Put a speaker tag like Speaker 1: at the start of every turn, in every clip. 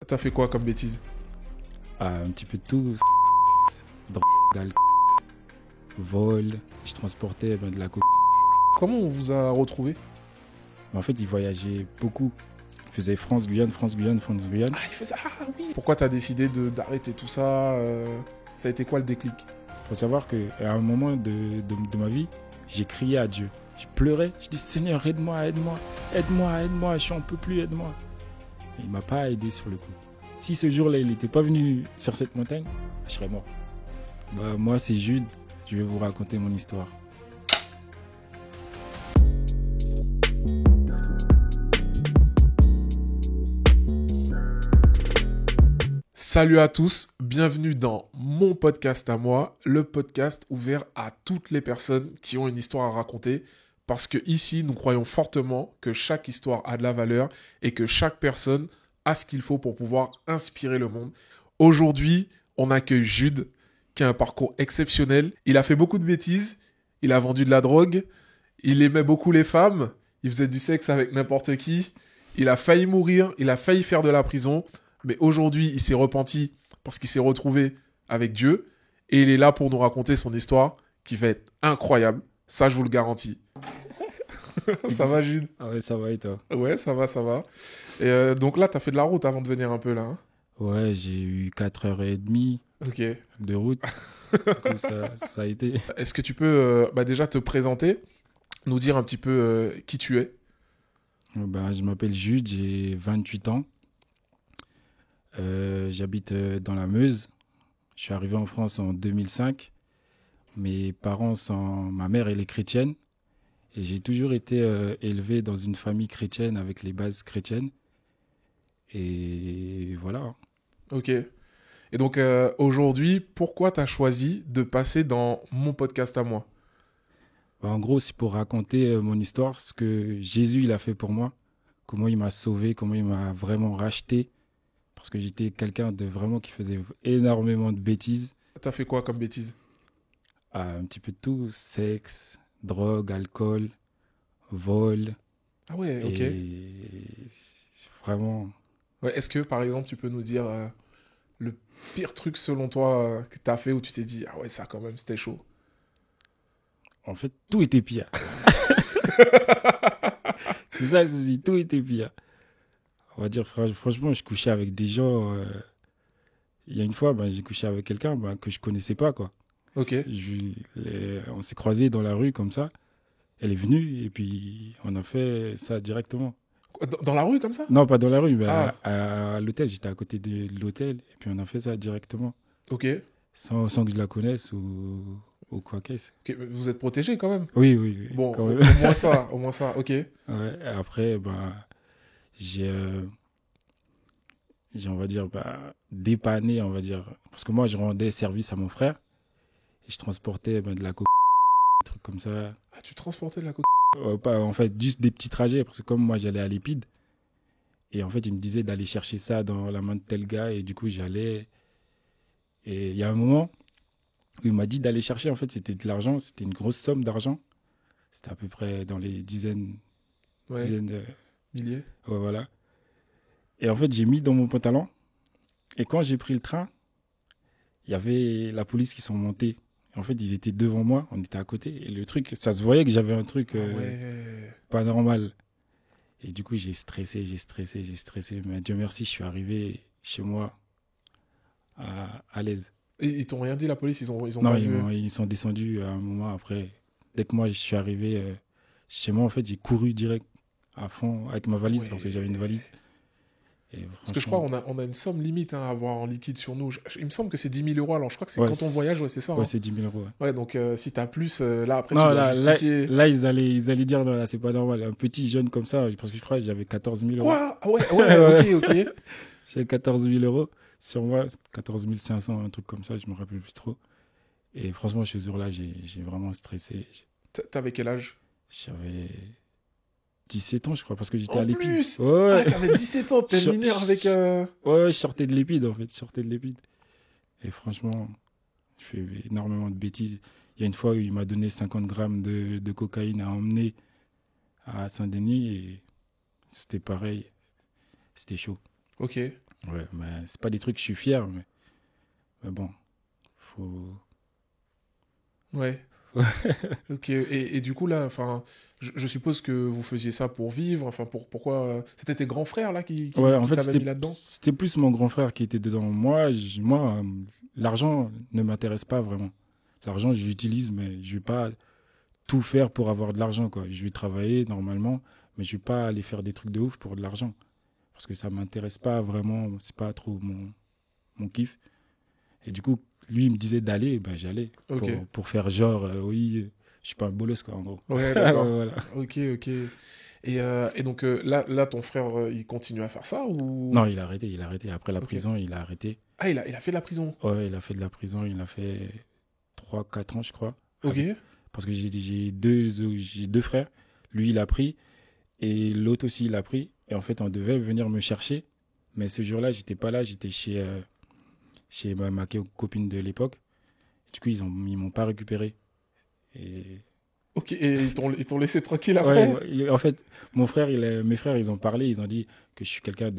Speaker 1: T'as fait quoi comme bêtise?
Speaker 2: Un petit peu de tout. Drogue, alcool, vol. Je transportais de la coke.
Speaker 1: Comment on vous a retrouvé?
Speaker 2: En fait, il voyageait beaucoup. Il faisait France-Guyane, France-Guyane, France-Guyane.
Speaker 1: Ah, il faisait... Ah oui. Pourquoi t'as décidé d'arrêter tout ça Ça a été quoi le déclic?
Speaker 2: Il faut savoir qu'à un moment de ma vie, j'ai crié à Dieu. Je pleurais. Je dis Seigneur, aide-moi, aide-moi, aide-moi, aide-moi. Je n'en peux plus, aide-moi. Et il ne m'a pas aidé sur le coup. Si ce jour-là, il n'était pas venu sur cette montagne, je serais mort. Moi, c'est Jude. Je vais vous raconter mon histoire.
Speaker 1: Salut à tous, bienvenue dans mon podcast à moi, le podcast ouvert à toutes les personnes qui ont une histoire à raconter, parce que ici, nous croyons fortement que chaque histoire a de la valeur et que chaque personne a ce qu'il faut pour pouvoir inspirer le monde. Aujourd'hui, on accueille Jude, qui a un parcours exceptionnel. Il a fait beaucoup de bêtises, il a vendu de la drogue, il aimait beaucoup les femmes, il faisait du sexe avec n'importe qui, il a failli mourir, il a failli faire de la prison. Mais aujourd'hui, il s'est repenti parce qu'il s'est retrouvé avec Dieu. Et il est là pour nous raconter son histoire qui va être incroyable. Ça, je vous le garantis. Ça va, Jude?
Speaker 2: Ah ouais, ça va et toi?
Speaker 1: Ouais, ça va, ça va. Et donc là, t'as fait de la route avant de venir un peu là. Hein?
Speaker 2: Ouais, j'ai eu 4h30
Speaker 1: Ok.
Speaker 2: de route. Du coup, ça a été.
Speaker 1: Est-ce que tu peux déjà te présenter, nous dire un petit peu qui tu es?
Speaker 2: Je m'appelle Jude, j'ai 28 ans. J'habite dans la Meuse. Je suis arrivé en France en 2005. Ma mère, elle est chrétienne. Et j'ai toujours été élevé dans une famille chrétienne avec les bases chrétiennes. Et voilà.
Speaker 1: Ok. Et donc aujourd'hui, pourquoi t'as choisi de passer dans mon podcast à moi?
Speaker 2: En gros, c'est pour raconter mon histoire, ce que Jésus il a fait pour moi. Comment il m'a sauvé, comment il m'a vraiment racheté. Parce que j'étais quelqu'un de vraiment qui faisait énormément de bêtises.
Speaker 1: T'as fait quoi comme bêtises?
Speaker 2: Un petit peu de tout, sexe, drogue, alcool, vol.
Speaker 1: Ah ouais, ok.
Speaker 2: Et vraiment,
Speaker 1: Ouais, est-ce que, par exemple, tu peux nous dire le pire truc selon toi que t'as fait où tu t'es dit, ah ouais, ça quand même, c'était chaud.
Speaker 2: en fait, tout était pire. C'est ça le souci, tout était pire. On va dire, franchement, je couchais avec des gens. Il y a une fois, j'ai couché avec quelqu'un que je connaissais pas, quoi.
Speaker 1: Ok.
Speaker 2: On s'est croisés dans la rue comme ça. Elle est venue et puis on a fait ça directement.
Speaker 1: Dans la rue comme ça?
Speaker 2: Non, pas dans la rue, mais
Speaker 1: Ah.
Speaker 2: à l'hôtel. J'étais à côté de l'hôtel et puis on a fait ça directement.
Speaker 1: Ok.
Speaker 2: Sans que je la connaisse ou quoi qu'est-ce.
Speaker 1: Ok, vous êtes protégé quand même?
Speaker 2: Oui, oui, oui.
Speaker 1: Bon,
Speaker 2: quand
Speaker 1: au
Speaker 2: même.
Speaker 1: moins ça, ok.
Speaker 2: Ouais, et après, j'ai, on va dire, dépanné, on va dire. Parce que moi, je rendais service à mon frère et je transportais de la coke, des trucs comme ça.
Speaker 1: Ah, tu transportais de la coke?
Speaker 2: En fait, juste des petits trajets, parce que comme moi, j'allais à l'Épide, et en fait, il me disait d'aller chercher ça dans la main de tel gars, et du coup, j'allais. Et il y a un moment où il m'a dit d'aller chercher, en fait, c'était de l'argent, c'était une grosse somme d'argent. C'était à peu près dans les dizaines
Speaker 1: Ouais,
Speaker 2: de...
Speaker 1: milliers.
Speaker 2: Ouais, voilà. Et en fait, j'ai mis dans mon pantalon, et quand j'ai pris le train, il y avait la police qui sont montés. En fait, ils étaient devant moi, on était à côté. Et le truc, ça se voyait que j'avais un truc
Speaker 1: Ah ouais.
Speaker 2: pas normal. Et du coup, j'ai stressé. Mais Dieu merci, je suis arrivé chez moi à l'aise.
Speaker 1: Et ils t'ont rien dit, la police? Ils ont
Speaker 2: Non,
Speaker 1: pas vu?
Speaker 2: ils sont descendus à un moment après. Dès que moi, je suis arrivé chez moi, en fait, j'ai couru direct à fond avec ma valise
Speaker 1: Ouais.
Speaker 2: parce que j'avais une valise. Et
Speaker 1: Parce que je crois qu'on a une somme limite à avoir en liquide sur nous. Il me semble que c'est 10 000 euros. Alors je crois que c'est quand on voyage, ouais, c'est ça.
Speaker 2: Ouais,
Speaker 1: hein.
Speaker 2: c'est 10 000 euros.
Speaker 1: Ouais, donc si t'as plus, là après
Speaker 2: Non,
Speaker 1: tu dois justifier.
Speaker 2: là, ils allaient dire, non, là, c'est pas normal. Un petit jeune comme ça, parce que je crois que j'avais 14 000 euros.
Speaker 1: Quoi? Ah ouais, ok.
Speaker 2: J'avais 14 000 euros sur moi, 14 500, un truc comme ça, je me rappelle plus trop. Et franchement, ce jour-là, j'ai vraiment stressé.
Speaker 1: T'avais quel âge?
Speaker 2: J'avais 17 ans, je crois, parce que j'étais
Speaker 1: En
Speaker 2: à l'Épide.
Speaker 1: plus?
Speaker 2: Ouais,
Speaker 1: Ah, t'avais 17 ans, t'es mineur avec...
Speaker 2: ouais, je sortais de l'Épide, en fait. Je sortais de l'Épide. Et franchement, je fais énormément de bêtises. Il y a une fois où il m'a donné 50 grammes de cocaïne à emmener à Saint-Denis et c'était pareil. C'était chaud.
Speaker 1: Ok.
Speaker 2: Ouais, mais c'est pas des trucs que je suis fier, mais bon, faut...
Speaker 1: Ouais. Ok. Et du coup, là, enfin, je suppose que vous faisiez ça pour vivre. Enfin, pourquoi c'était tes grands frères, là,
Speaker 2: Ouais, en
Speaker 1: qui
Speaker 2: fait,
Speaker 1: t'avaient mis là-dedans?
Speaker 2: c'était plus mon grand frère qui était dedans. Moi, l'argent ne m'intéresse pas vraiment. L'argent, je l'utilise, mais je vais pas tout faire pour avoir de l'argent, quoi. Je vais travailler normalement, mais je vais pas aller faire des trucs de ouf pour de l'argent. Parce que ça m'intéresse pas vraiment, c'est pas trop mon kiff. Et du coup, lui, il me disait d'aller, ben j'allais.
Speaker 1: Ok.
Speaker 2: Pour faire genre, oui, je suis pas un bolos, quoi, en gros.
Speaker 1: Ouais,
Speaker 2: Ouais,
Speaker 1: d'accord.
Speaker 2: voilà.
Speaker 1: Ok. Et donc, là, ton frère, il continue à faire ça ou...
Speaker 2: Non, il a arrêté. Après la
Speaker 1: Ok.
Speaker 2: prison, il a arrêté.
Speaker 1: Ah, il a fait de la prison.
Speaker 2: Ouais, il a fait de la prison, il a fait 3 4 ans, je crois.
Speaker 1: Ok.
Speaker 2: Parce que j'ai deux frères. Lui, il a pris. Et l'autre aussi, il a pris. Et en fait, on devait venir me chercher. Mais ce jour-là, j'étais pas là. J'étais chez ma copine de l'époque. Du coup, ils m'ont pas récupéré. Et
Speaker 1: Ok, et ils t'ont laissé tranquille
Speaker 2: ouais,
Speaker 1: après?
Speaker 2: ouais, en fait, mes frères, ils ont parlé. Ils ont dit que je suis quelqu'un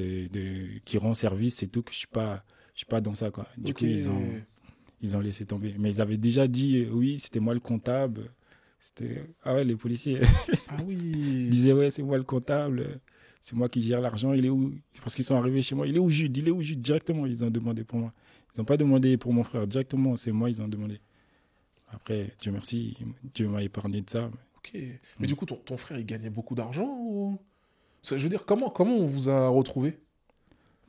Speaker 2: qui rend service et tout, que je suis pas dans ça, quoi. Du
Speaker 1: Ok.
Speaker 2: coup, ils ont laissé tomber. Mais ils avaient déjà dit, oui, c'était moi le comptable. Ah ouais, les policiers
Speaker 1: Ah oui.
Speaker 2: disaient, ouais, c'est moi le comptable. C'est moi qui gère l'argent. Il est où? C'est parce qu'ils sont arrivés chez moi. Il est où Jude? Il est où Jude? Directement, ils ont demandé pour moi. Ils n'ont pas demandé pour mon frère. Directement, c'est moi, ils ont demandé. Après, Dieu merci, Dieu m'a épargné de ça.
Speaker 1: Ok. Mais du coup, ton frère, il gagnait beaucoup d'argent ou... Je veux dire, comment on vous a retrouvé?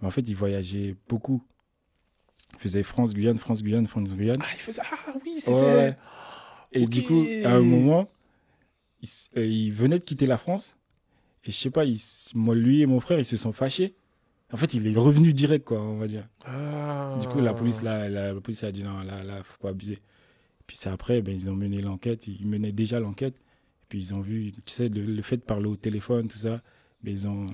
Speaker 2: Mais en fait, il voyageait beaucoup. Il faisait France-Guyane, France-Guyane, France-Guyane.
Speaker 1: Ah, il faisait... Ah oui,
Speaker 2: Ouais,
Speaker 1: c'était...
Speaker 2: ouais. Et
Speaker 1: Ok.
Speaker 2: du coup, à un moment, il venait de quitter la France. Et je sais pas, moi, lui et mon frère, ils se sont fâchés. En fait, il est revenu direct, quoi, on va dire. Du coup, la police,
Speaker 1: Ah.
Speaker 2: la police a dit non, là, faut pas abuser. Puis c'est après, ben, ils ont mené l'enquête. Ils menaient déjà l'enquête. Puis ils ont vu, tu sais, le fait de parler au téléphone, tout ça. Mais
Speaker 1: Ils ont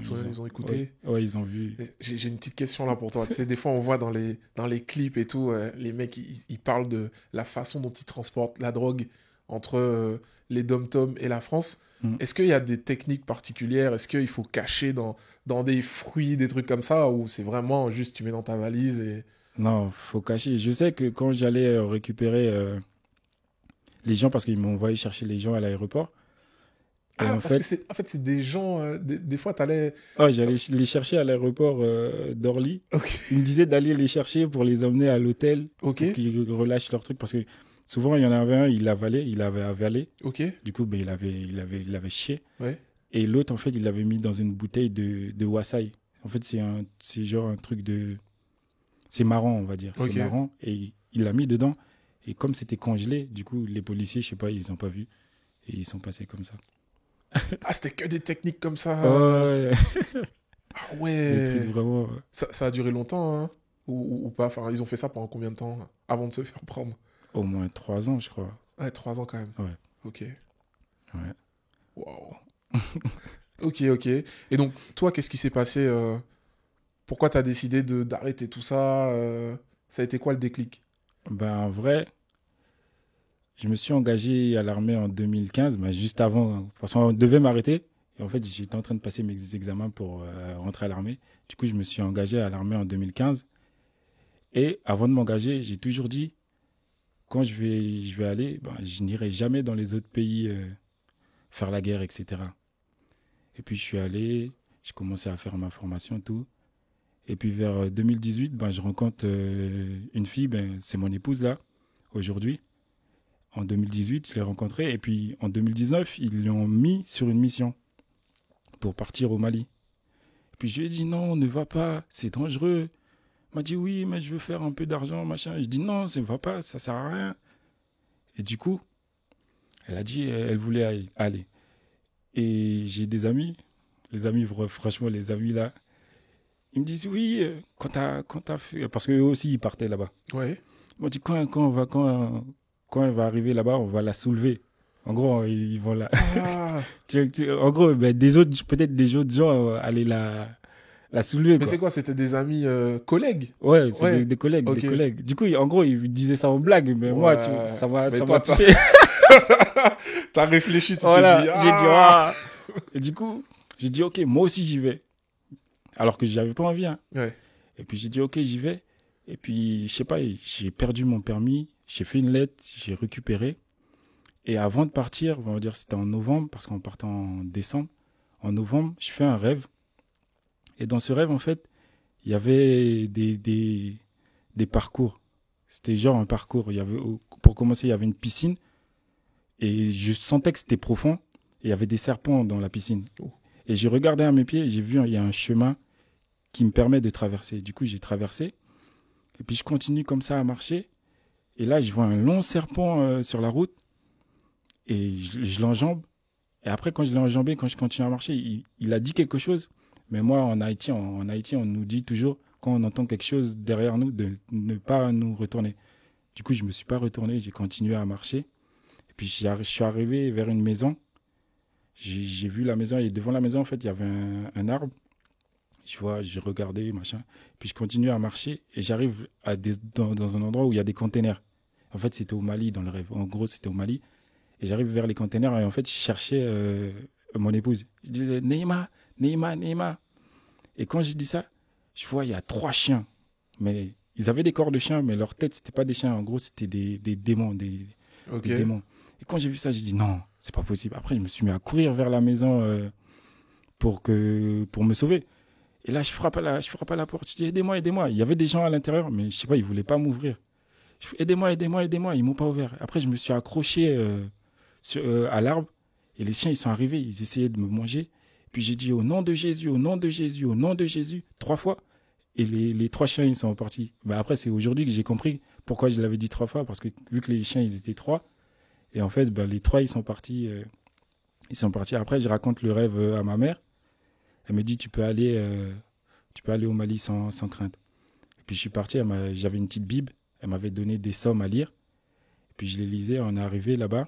Speaker 1: écouté.
Speaker 2: ouais, ils ont vu.
Speaker 1: J'ai une petite question là pour toi. Tu sais, des fois, on voit dans les clips et tout, les mecs, ils parlent de la façon dont ils transportent la drogue entre les dom-toms et la France.
Speaker 2: Mm.
Speaker 1: Est-ce qu'il y a des techniques particulières? Est-ce qu'il faut cacher dans des fruits, des trucs comme ça? Ou c'est vraiment juste tu mets dans ta valise et...
Speaker 2: Non, faut cacher. Je sais que quand j'allais récupérer les gens, parce qu'ils m'ont envoyé chercher les gens à l'aéroport. Et
Speaker 1: Ah,
Speaker 2: en
Speaker 1: parce que
Speaker 2: fait,
Speaker 1: c'est des gens... des fois, t'allais...
Speaker 2: ouais, j'allais les chercher à l'aéroport d'Orly.
Speaker 1: Ok.
Speaker 2: Ils me disaient d'aller les chercher pour les emmener à l'hôtel,
Speaker 1: Ok.
Speaker 2: pour qu'ils relâchent leur truc. Parce que souvent, il y en avait un, il avait avalé.
Speaker 1: Ok.
Speaker 2: Du coup, ben, il avait chié.
Speaker 1: Ouais.
Speaker 2: Et l'autre, en fait, il l'avait mis dans une bouteille de wassail. En fait, c'est genre un truc de... C'est marrant, on va dire.
Speaker 1: Ok.
Speaker 2: C'est marrant. Et il l'a mis dedans. Et comme c'était congelé, du coup, les policiers, je sais pas, ils n'ont pas vu. Et ils sont passés comme ça.
Speaker 1: Ah, c'était que des techniques comme ça.
Speaker 2: Ouais,
Speaker 1: Ah
Speaker 2: des trucs
Speaker 1: ouais.
Speaker 2: vraiment...
Speaker 1: Ça a duré longtemps, hein? Ou pas? Enfin, ils ont fait ça pendant combien de temps avant de se faire prendre?
Speaker 2: au moins 3 ans, je crois.
Speaker 1: Ouais, 3 ans quand même.
Speaker 2: Ouais.
Speaker 1: Ok.
Speaker 2: Ouais.
Speaker 1: Waouh. Ok. Et donc, toi, qu'est-ce qui s'est passé pourquoi t'as décidé d'arrêter tout ça ça a été quoi le déclic?
Speaker 2: Ben, en vrai, je me suis engagé à l'armée en 2015, mais juste avant, parce qu'on devait m'arrêter. Et en fait, j'étais en train de passer mes examens pour rentrer à l'armée. Du coup, je me suis engagé à l'armée en 2015. Et avant de m'engager, j'ai toujours dit, quand je vais aller, ben, je n'irai jamais dans les autres pays faire la guerre, etc. Et puis, je suis allé, j'ai commencé à faire ma formation et tout. Et puis, vers 2018, ben, je rencontre une fille, ben, c'est mon épouse là, aujourd'hui. En 2018, je l'ai rencontrée. Et puis, en 2019, ils l'ont mis sur une mission pour partir au Mali. Et puis, je lui ai dit, non, ne va pas, c'est dangereux. Elle m'a dit, oui, mais je veux faire un peu d'argent, machin. Et je dis, non, ça ne va pas, ça sert à rien. Et du coup, elle a dit, elle voulait aller. Et j'ai des amis, franchement, les amis là, ils me disent, oui, quand t'as fait... Parce qu'eux aussi, ils partaient là-bas.
Speaker 1: Ouais.
Speaker 2: Ils m'ont dit, quand elle va arriver là-bas, on va la soulever. En gros, ils vont la...
Speaker 1: Ah.
Speaker 2: En gros, ben, peut-être des autres gens allaient la soulever,
Speaker 1: Mais
Speaker 2: quoi.
Speaker 1: c'est quoi? C'était des amis collègues?
Speaker 2: Ouais, c'est
Speaker 1: Ouais.
Speaker 2: des collègues,
Speaker 1: Ok.
Speaker 2: des collègues. Du coup, en gros, ils disaient ça en blague, mais moi,
Speaker 1: Ouais.
Speaker 2: ça
Speaker 1: Mais
Speaker 2: m'a
Speaker 1: toi,
Speaker 2: touché.
Speaker 1: T'as réfléchi, tu
Speaker 2: Voilà,
Speaker 1: t'es dit...
Speaker 2: j'ai dit,
Speaker 1: Ah.
Speaker 2: Et du coup, j'ai dit, ok, moi aussi j'y vais. Alors que j'avais pas envie, hein.
Speaker 1: Ouais.
Speaker 2: Et puis j'ai dit, ok, j'y vais. Et puis, je sais pas, j'ai perdu mon permis, j'ai fait une lettre, j'ai récupéré. Et avant de partir, on va dire c'était en novembre, parce qu'on partait en décembre. En novembre, je fais un rêve. Et dans ce rêve, en fait, il y avait des parcours. C'était genre un parcours. Pour commencer, il y avait une piscine. Et je sentais que c'était profond. Et il y avait des serpents dans la piscine. Et j'ai regardé à mes pieds et j'ai vu il y a un chemin qui me permet de traverser. Du coup, j'ai traversé. Et puis, je continue comme ça à marcher. Et là, je vois un long serpent sur la route. Et je l'enjambe. Et après, quand je l'ai enjambé, quand je continue à marcher, il a dit quelque chose. Mais moi, en Haïti, on nous dit toujours, quand on entend quelque chose derrière nous, de ne pas nous retourner. Du coup, je ne me suis pas retourné. J'ai continué à marcher. Et puis, je suis arrivé vers une maison. J'ai vu la maison. Et devant la maison, en fait, il y avait un arbre. J'ai regardé, machin. Puis, je continue à marcher. Et j'arrive dans un endroit où il y a des containers. En fait, c'était au Mali, dans le rêve. En gros, c'était au Mali. Et j'arrive vers les containers et en fait, je cherchais mon épouse. Je disais, Neymar. Et quand j'ai dit ça, je vois, il y a 3 chiens. Mais ils avaient des corps de chiens, mais leur tête, c'était pas des chiens. En gros, c'était des démons, des démons. Et quand j'ai vu ça, j'ai dit, non, c'est pas possible. Après, je me suis mis à courir vers la maison pour me sauver. Et là, je frappe à la porte. Je dis, aidez-moi. Il y avait des gens à l'intérieur, mais je sais pas, ils voulaient pas m'ouvrir. Je fais, aidez-moi. Ils m'ont pas ouvert. Après, je me suis accroché à l'arbre et les chiens ils sont arrivés, ils essayaient de me manger. Puis j'ai dit au nom de Jésus, 3 fois et les 3 chiens ils sont partis. Après c'est aujourd'hui que j'ai compris pourquoi je l'avais dit 3 fois, parce que vu que les chiens ils étaient 3 et en fait les 3 ils sont partis. Après je raconte le rêve à ma mère. Elle me dit tu peux aller au Mali sans crainte. Et puis je suis parti, j'avais une petite Bible, elle m'avait donné des psaumes à lire. Et puis je les lisais, on est arrivé là-bas.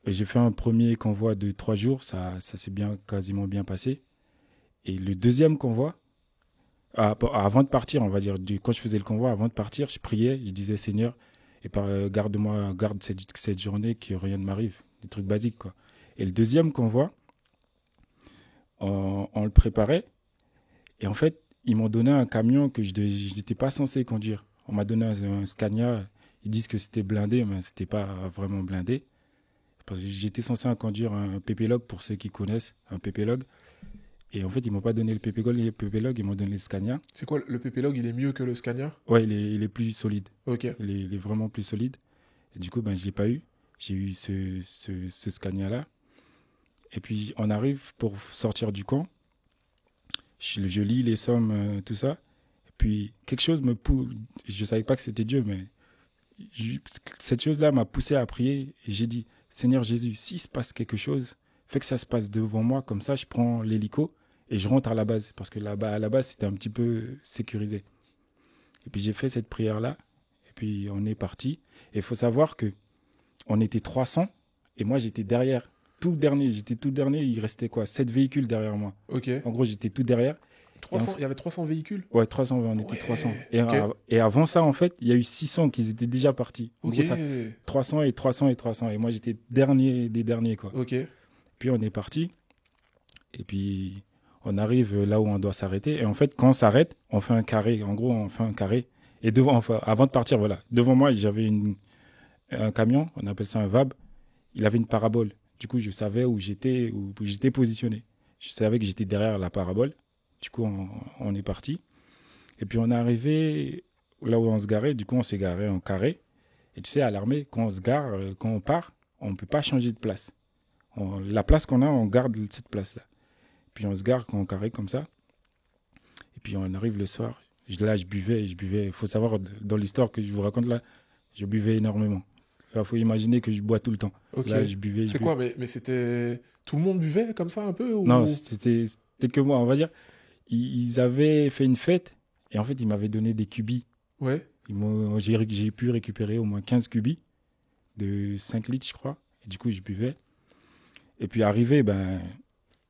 Speaker 2: Et j'ai fait un premier convoi de 3 jours, ça s'est quasiment bien passé. Et le deuxième convoi, avant de partir, on va dire, quand je faisais le convoi, avant de partir, je priais, je disais Seigneur, garde cette journée, que rien ne m'arrive, des trucs basiques, quoi. Et le deuxième convoi, on le préparait, et en fait, ils m'ont donné un camion que je n'étais pas censé conduire. On m'a donné un Scania, ils disent que c'était blindé, mais c'était pas vraiment blindé. Parce que j'étais censé conduire un pépélogue, pour ceux qui connaissent, un pépélogue. Et en fait, ils ne m'ont pas donné le pépélogue, ils m'ont donné le Scania.
Speaker 1: C'est quoi, le pépélogue, il est mieux que le Scania?
Speaker 2: Ouais, il est plus solide.
Speaker 1: Ok.
Speaker 2: Il est vraiment plus solide. Et du coup, je ne l'ai pas eu. J'ai eu ce Scania-là. Et puis, on arrive pour sortir du camp. Je lis les sommes, tout ça. Et puis, quelque chose me pousse. Je ne savais pas que c'était Dieu, mais cette chose-là m'a poussé à prier. Et j'ai dit, Seigneur Jésus, s'il se passe quelque chose, fais que ça se passe devant moi, comme ça je prends l'hélico et je rentre à la base, parce que là-bas, à la base, c'était un petit peu sécurisé. Et puis j'ai fait cette prière-là, et puis on est parti. Et il faut savoir qu'on était 300, et moi j'étais derrière, j'étais tout dernier, il restait 7 véhicules derrière moi.
Speaker 1: Ok.
Speaker 2: En gros, j'étais tout derrière.
Speaker 1: 300, il y avait 300 véhicules?
Speaker 2: Ouais, 300, on était 300.
Speaker 1: Okay.
Speaker 2: Et avant ça, en fait, il y a eu 600 qui étaient déjà partis. En
Speaker 1: okay.
Speaker 2: gros, ça, 300 et 300 et 300. Et moi, j'étais des derniers, quoi.
Speaker 1: Ok.
Speaker 2: Puis on est parti. Et puis, on arrive là où on doit s'arrêter. Et en fait, quand on s'arrête, on fait un carré. En gros, on fait un carré. Et avant de partir, voilà. Devant moi, j'avais un camion, on appelle ça un VAB. Il avait une parabole. Du coup, je savais où j'étais positionné. Je savais que j'étais derrière la parabole. Du coup, on est parti. Et puis, on est arrivé là où on se garait. Du coup, on s'est garé en carré. Et tu sais, à l'armée, quand on se gare, quand on part, on ne peut pas changer de place. La place qu'on a, on garde cette place-là. Puis, on se gare en carré comme ça. Et puis, on arrive le soir. Là, je buvais. Il faut savoir, dans l'histoire que je vous raconte là, je buvais énormément. Il faut imaginer que je bois tout le temps.
Speaker 1: Okay.
Speaker 2: Là, je buvais.
Speaker 1: C'est quoi, mais c'était... Tout le monde buvait comme ça un peu ou...
Speaker 2: Non, c'était que moi, on va dire. Ils avaient fait une fête et en fait, ils m'avaient donné des cubis.
Speaker 1: Ouais.
Speaker 2: J'ai pu récupérer au moins 15 cubis de 5 litres, je crois. Et du coup, je buvais. Et puis, arrivé,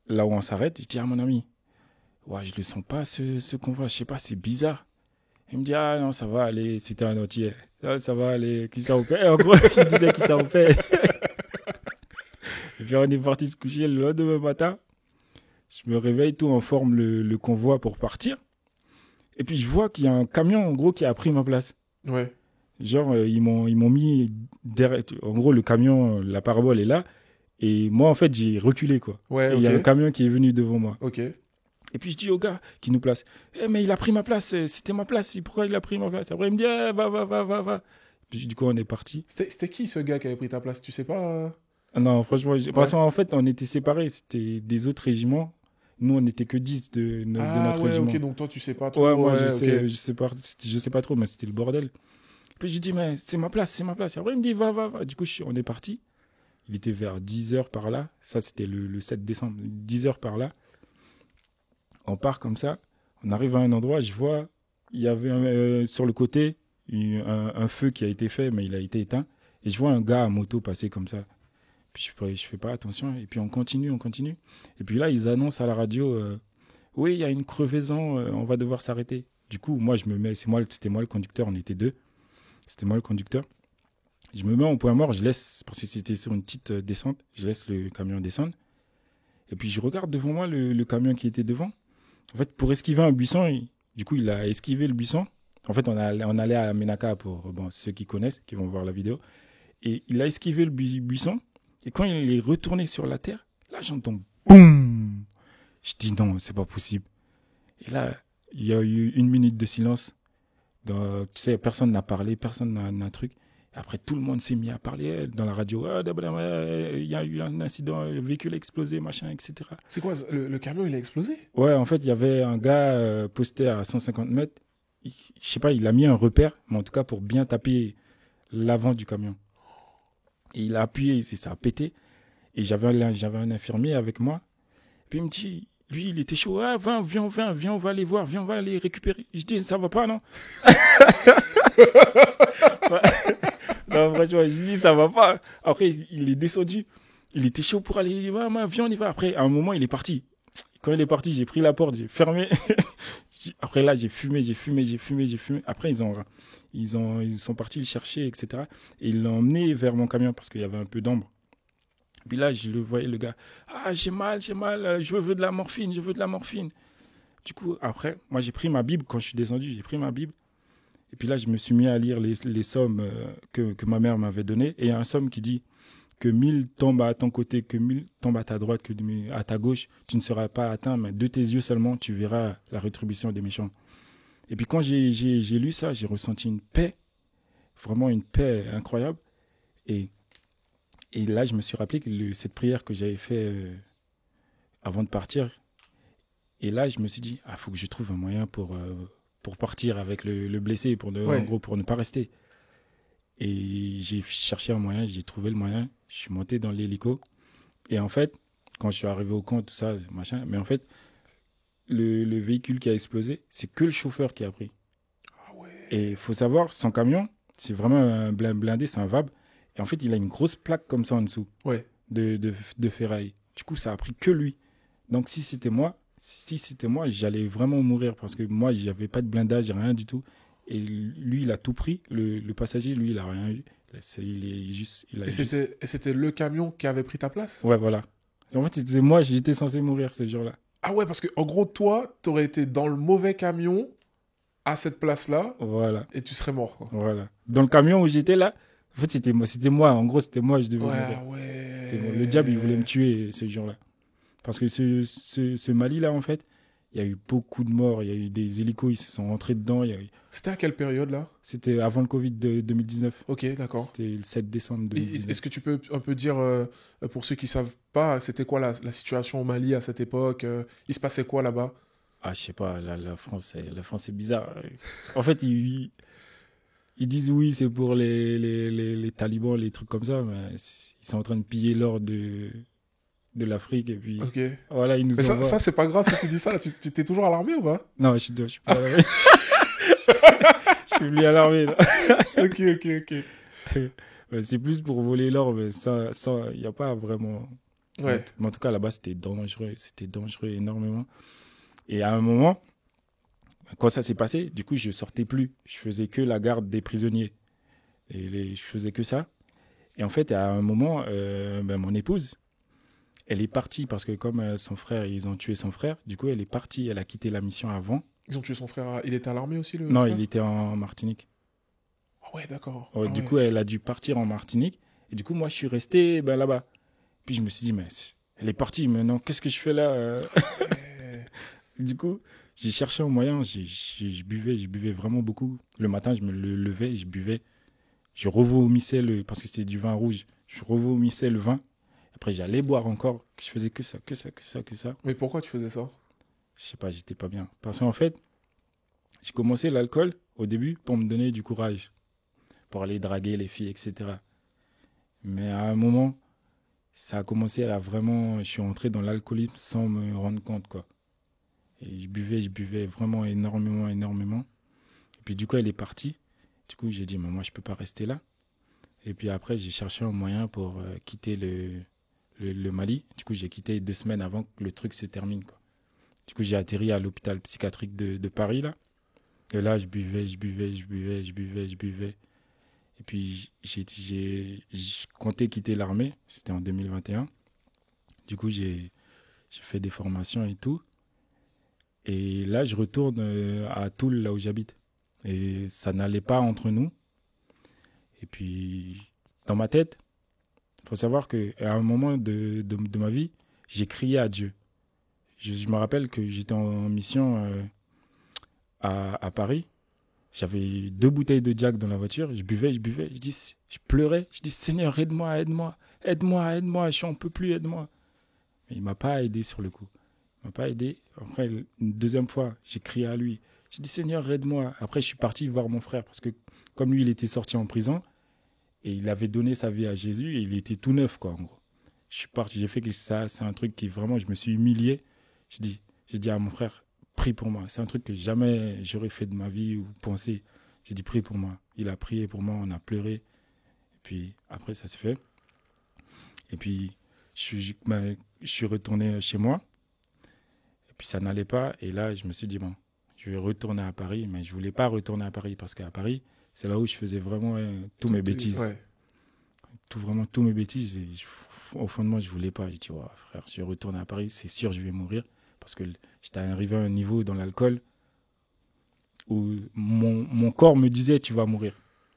Speaker 2: là où on s'arrête, je dis à mon ami, ouais, je le sens pas, ce convoi, je sais pas, c'est bizarre. Il me dit, ah non, ça va aller, c'était un entier. Ça va aller, qui ça vous fait? En gros, je disais qui ça vous fait. Et puis, on est parti se coucher le lendemain matin. Je me réveille, tout en forme le convoi pour partir. Et puis je vois qu'il y a un camion, en gros, qui a pris ma place.
Speaker 1: Ouais.
Speaker 2: Genre, ils m'ont mis derrière. En gros, le camion, la parabole est là. Et moi, en fait, j'ai reculé, quoi.
Speaker 1: Ouais,
Speaker 2: Et il y a un
Speaker 1: ok.
Speaker 2: camion qui est venu devant moi.
Speaker 1: Ok.
Speaker 2: Et puis je dis au gars qui nous place, mais il a pris ma place, c'était ma place, pourquoi il a pris ma place? Après il me dit, va. Puis du coup on est parti.
Speaker 1: C'était qui ce gars qui avait pris ta place? Tu sais pas?
Speaker 2: Ah non, franchement, parce qu'en fait on était séparés, c'était des autres régiments. Nous on n'était que 10 de
Speaker 1: Ah
Speaker 2: notre
Speaker 1: ouais,
Speaker 2: régiment.
Speaker 1: ok, donc toi tu sais pas
Speaker 2: Ouais,
Speaker 1: trop.
Speaker 2: moi
Speaker 1: Ouais, ok.
Speaker 2: je sais pas trop, mais c'était le bordel. Puis je lui dis, mais c'est ma place, c'est ma place. Et après il me dit, va. Du coup on est parti. Il était vers 10h par là. Ça c'était le 7 décembre, 10h par là. On part comme ça, on arrive à un endroit, je vois, il y avait sur le côté un feu qui a été fait, mais il a été éteint. Et je vois un gars à moto passer comme ça. Puis je fais pas attention. Et puis on continue. Et puis là, ils annoncent à la radio, oui, il y a une crevaison, on va devoir s'arrêter. Du coup, moi, je me mets, c'était moi le conducteur, on était deux. C'était moi le conducteur. Je me mets en point mort, je laisse, parce que c'était sur une petite descente, je laisse le camion descendre. Et puis je regarde devant moi le camion qui était devant. En fait, pour esquiver un buisson, du coup, il a esquivé le buisson. En fait, on allait à Menaka pour ceux qui connaissent, qui vont voir la vidéo. Et il a esquivé le buisson. Et quand il est retourné sur la terre, là, j'entends boum. Je dis non, c'est pas possible. Et là, il y a eu 1 minute de silence. Tu sais, personne n'a parlé, personne n'a un truc. Et après, tout le monde s'est mis à parler dans la radio. Ah, il y a eu un incident, le véhicule a explosé, machin, etc.
Speaker 1: C'est quoi, le camion il a explosé?
Speaker 2: Ouais, en fait, il y avait un gars posté à 150 mètres. Je sais pas, il a mis un repère, mais en tout cas pour bien taper l'avant du camion. Et il a appuyé, ça a pété. Et j'avais un infirmier avec moi. Puis il me dit, lui, il était chaud. Ah, viens, on va aller voir, viens, on va aller récupérer. Je dis, ça va pas, non? Non, franchement, je dis, ça va pas. Après, il est descendu. Il était chaud pour aller, ouais, viens, on y va. Après, à un moment, il est parti. Quand il est parti, j'ai pris la porte, j'ai fermé. Après, là, j'ai fumé. Après, ils sont partis le chercher, etc. Et ils l'ont emmené vers mon camion parce qu'il y avait un peu d'ombre. Puis là, je le voyais, le gars. Ah, j'ai mal, je veux de la morphine. Du coup, après, moi, j'ai pris ma Bible. Quand je suis descendu, j'ai pris ma Bible. Et puis là, je me suis mis à lire les psaumes que ma mère m'avait données. Et il y a un psaume qui dit que 1000 tombent à ton côté, que 1000 tombent à ta droite, que à ta gauche, tu ne seras pas atteint, mais de tes yeux seulement, tu verras la rétribution des méchants. Et puis quand j'ai lu ça, j'ai ressenti une paix, vraiment une paix incroyable. Et là, je me suis rappelé que cette prière que j'avais faite avant de partir. Et là, je me suis dit, faut que je trouve un moyen pour partir avec le blessé, en gros, pour ne pas rester. Et j'ai cherché un moyen, j'ai trouvé le moyen. Je suis monté dans l'hélico. Et en fait, quand je suis arrivé au camp, tout ça, machin, mais en fait, le véhicule qui a explosé, c'est que le chauffeur qui a pris.
Speaker 1: Ah ouais.
Speaker 2: Et il faut savoir, son camion, c'est vraiment un blindé, c'est un VAB. Et en fait, il a une grosse plaque comme ça en dessous de ferraille. Du coup, ça a pris que lui. Donc, si c'était moi, j'allais vraiment mourir parce que moi, j'avais pas de blindage, rien du tout. Et lui, il a tout pris. Le passager, lui, il a rien eu.
Speaker 1: Et c'était le camion qui avait pris ta place?
Speaker 2: Ouais, voilà. En fait, c'était moi, j'étais censé mourir ce jour-là.
Speaker 1: Ah ouais, parce que en gros, toi, t'aurais été dans le mauvais camion à cette place-là.
Speaker 2: Voilà.
Speaker 1: Et tu serais mort, quoi.
Speaker 2: Voilà. Dans le camion où j'étais là, en fait, c'était moi. En gros, c'était moi, je devais mourir.
Speaker 1: Ouais.
Speaker 2: Le diable, il voulait me tuer ce jour-là. Parce que ce Mali-là, en fait, il y a eu beaucoup de morts. Il y a eu des hélicos, ils se sont rentrés dedans.
Speaker 1: C'était à quelle période, là?
Speaker 2: C'était avant le Covid de 2019.
Speaker 1: Ok, d'accord.
Speaker 2: C'était le 7 décembre 2019.
Speaker 1: Est-ce que tu peux un peu dire, pour ceux qui savent pas, c'était quoi la situation au Mali à cette époque? Il se passait quoi là-bas?
Speaker 2: Ah, je sais pas, la France, c'est bizarre. En fait, ils disent oui, c'est pour les talibans, les trucs comme ça, mais ils sont en train de piller l'or de l'Afrique et puis voilà, ils nous
Speaker 1: mais
Speaker 2: envoient.
Speaker 1: Ça c'est pas grave si tu dis ça, là. Tu t'es toujours à l'armée ou pas?
Speaker 2: Non, je suis pas à l'armée. Je suis plus à l'armée là.
Speaker 1: Ok.
Speaker 2: C'est plus pour voler l'or, mais ça il y a pas vraiment.
Speaker 1: Ouais.
Speaker 2: Mais en tout cas là-bas c'était dangereux énormément. Et à un moment, quand ça s'est passé, du coup je sortais plus, je faisais que la garde des prisonniers et je faisais que ça. Et en fait à un moment, mon épouse, elle est partie parce que comme son frère, ils ont tué son frère, du coup elle est partie, elle a quitté la mission avant
Speaker 1: Ils ont tué son frère. Il était à l'armée aussi, le
Speaker 2: Non,
Speaker 1: frère?
Speaker 2: il était en Martinique.
Speaker 1: Ah ouais, d'accord.
Speaker 2: Ouais,
Speaker 1: Ah
Speaker 2: du
Speaker 1: ouais.
Speaker 2: coup, elle a dû partir en Martinique. Et du coup, moi, je suis resté là-bas. Puis je me suis dit, mais elle est partie, maintenant, qu'est-ce que je fais là
Speaker 1: Ouais.
Speaker 2: Du coup, j'ai cherché un moyen, je buvais vraiment beaucoup. Le matin, je me levais, je buvais. Je revomissais parce que c'était du vin rouge. Je revomissais le vin. Après, j'allais boire encore. Je faisais que ça, que ça, que ça, que ça.
Speaker 1: Mais pourquoi tu faisais ça?
Speaker 2: Je sais pas, j'étais pas bien. Parce qu'en fait, j'ai commencé l'alcool au début pour me donner du courage, pour aller draguer les filles, etc. Mais à un moment, ça a commencé à vraiment. Je suis entré dans l'alcoolisme sans me rendre compte, quoi. Et je buvais vraiment énormément, énormément. Et puis du coup, elle est partie. Du coup, j'ai dit, mais moi, je peux pas rester là. Et puis après, j'ai cherché un moyen pour quitter le Mali. Du coup, j'ai quitté 2 semaines avant que le truc se termine, quoi. Du coup, j'ai atterri à l'hôpital psychiatrique de Paris, là. Et là, je buvais, je buvais, je buvais, je buvais, je buvais. Et puis, je comptais quitter l'armée. C'était en 2021. Du coup, j'ai fait des formations et tout. Et là, je retourne à Toul, là où j'habite. Et ça n'allait pas entre nous. Et puis, dans ma tête, il faut savoir qu'à un moment de ma vie, j'ai crié à Dieu. Je me rappelle que j'étais en mission à Paris. J'avais 2 bouteilles de Jack dans la voiture. Je buvais, je buvais. Je pleurais. Je dis, Seigneur, aide-moi, aide-moi. Aide-moi, aide-moi. Je n'en peux plus, aide-moi. Mais il ne m'a pas aidé sur le coup. Il ne m'a pas aidé. Après, une deuxième fois, j'ai crié à lui. J'ai dit, Seigneur, aide-moi. Après, je suis parti voir mon frère parce que comme lui, il était sorti en prison et il avait donné sa vie à Jésus et il était tout neuf, quoi, en gros. Je suis parti, j'ai fait que ça, c'est un truc qui vraiment, je me suis humilié. J'ai dit à mon frère, prie pour moi. C'est un truc que jamais j'aurais fait de ma vie ou pensé. J'ai dit, prie pour moi. Il a prié pour moi, on a pleuré. Et puis après, ça s'est fait. Et puis, je suis retourné chez moi. Et puis, ça n'allait pas. Et là, je me suis dit, bon, je vais retourner à Paris. Mais je ne voulais pas retourner à Paris parce qu'à Paris, c'est là où je faisais vraiment tous mes bêtises.
Speaker 1: Ouais.
Speaker 2: Vraiment, tous mes bêtises. Et au fond de moi, je ne voulais pas. J'ai dit, oh, frère, je vais retourner à Paris. C'est sûr, je vais mourir. Parce que j'étais arrivé à un niveau dans l'alcool où mon corps me disait, tu vas mourir.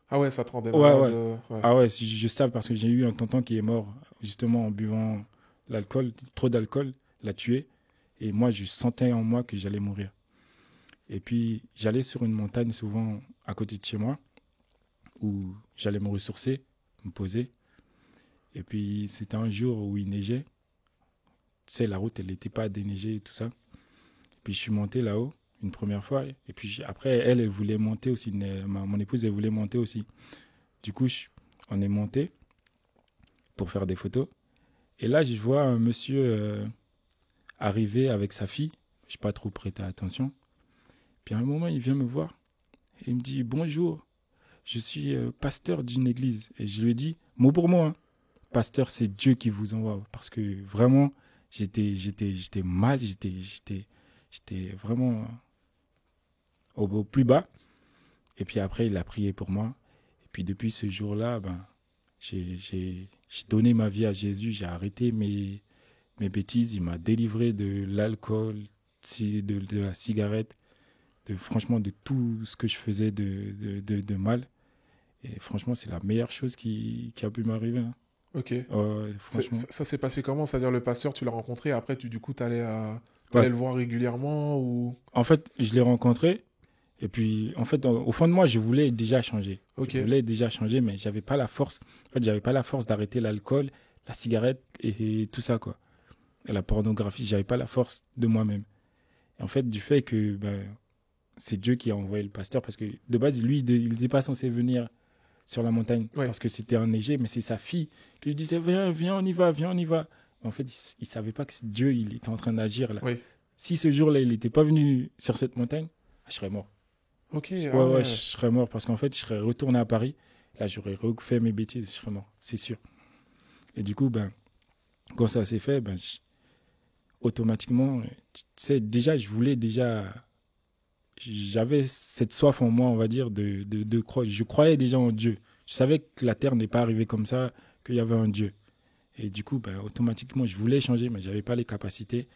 Speaker 1: Ah ouais, ça te rendait
Speaker 2: Ouais,
Speaker 1: malade.
Speaker 2: ouais.
Speaker 1: Ouais.
Speaker 2: Ah ouais, je sais parce que j'ai eu un tonton qui est mort justement en buvant l'alcool, trop d'alcool, l'a tué. Et moi, je sentais en moi que j'allais mourir. Et puis, j'allais sur une montagne souvent à côté de chez moi où j'allais me ressourcer, me poser. Et puis, c'était un jour où il neigeait. Tu sais, la route, elle n'était pas déneigée et tout ça. Et puis, je suis monté là-haut une première fois. Et puis, après, elle voulait monter aussi. Mon épouse, elle voulait monter aussi. Du coup, on est monté pour faire des photos. Et là, je vois un monsieur arriver avec sa fille. Je n'ai pas trop prêté attention. Puis à un moment, il vient me voir. Et il me dit, bonjour, je suis pasteur d'une église. Et je lui dis, mot pour mot, hein, pasteur, c'est Dieu qui vous envoie. Parce que vraiment, j'étais mal, j'étais vraiment au plus bas. Et puis après, il a prié pour moi. Et puis depuis ce jour-là, j'ai donné ma vie à Jésus. J'ai arrêté mes bêtises. Il m'a délivré de l'alcool, de la cigarette, franchement de tout ce que je faisais de mal. Et franchement, c'est la meilleure chose qui a pu m'arriver, hein.
Speaker 1: Ok.
Speaker 2: Franchement.
Speaker 1: Ça s'est passé comment? C'est-à-dire le pasteur, tu l'as rencontré, après du coup, t'allais
Speaker 2: Ouais.
Speaker 1: le voir régulièrement ou...
Speaker 2: En fait, je l'ai rencontré. Et puis, en fait, au fond de moi, je voulais déjà changer.
Speaker 1: Ok.
Speaker 2: Je voulais déjà changer, mais j'avais pas la force. En fait, j'avais pas la force d'arrêter l'alcool, la cigarette et tout ça, quoi. Et la pornographie, j'avais pas la force de moi-même. Et en fait, du fait que c'est Dieu qui a envoyé le pasteur, parce que de base, lui, il n'était pas censé venir sur la montagne parce que c'était enneigé, mais c'est sa fille qui lui disait viens, on y va, viens, on y va. En fait, il savait pas que Dieu, il était en train d'agir là.
Speaker 1: Oui.
Speaker 2: Si ce jour-là, il n'était pas venu sur cette montagne, je serais mort.
Speaker 1: Ok.
Speaker 2: Ouais, je serais mort parce qu'en fait, je serais retourné à Paris. Là, j'aurais refait mes bêtises, je serais mort, c'est sûr. Et du coup, quand ça s'est fait, automatiquement, tu sais, déjà, j'avais cette soif en moi, on va dire, de croire. Je croyais déjà en Dieu. Je savais que la terre n'est pas arrivée comme ça, qu'il y avait un Dieu. Et du coup, automatiquement, je voulais changer, mais je n'avais pas les capacités.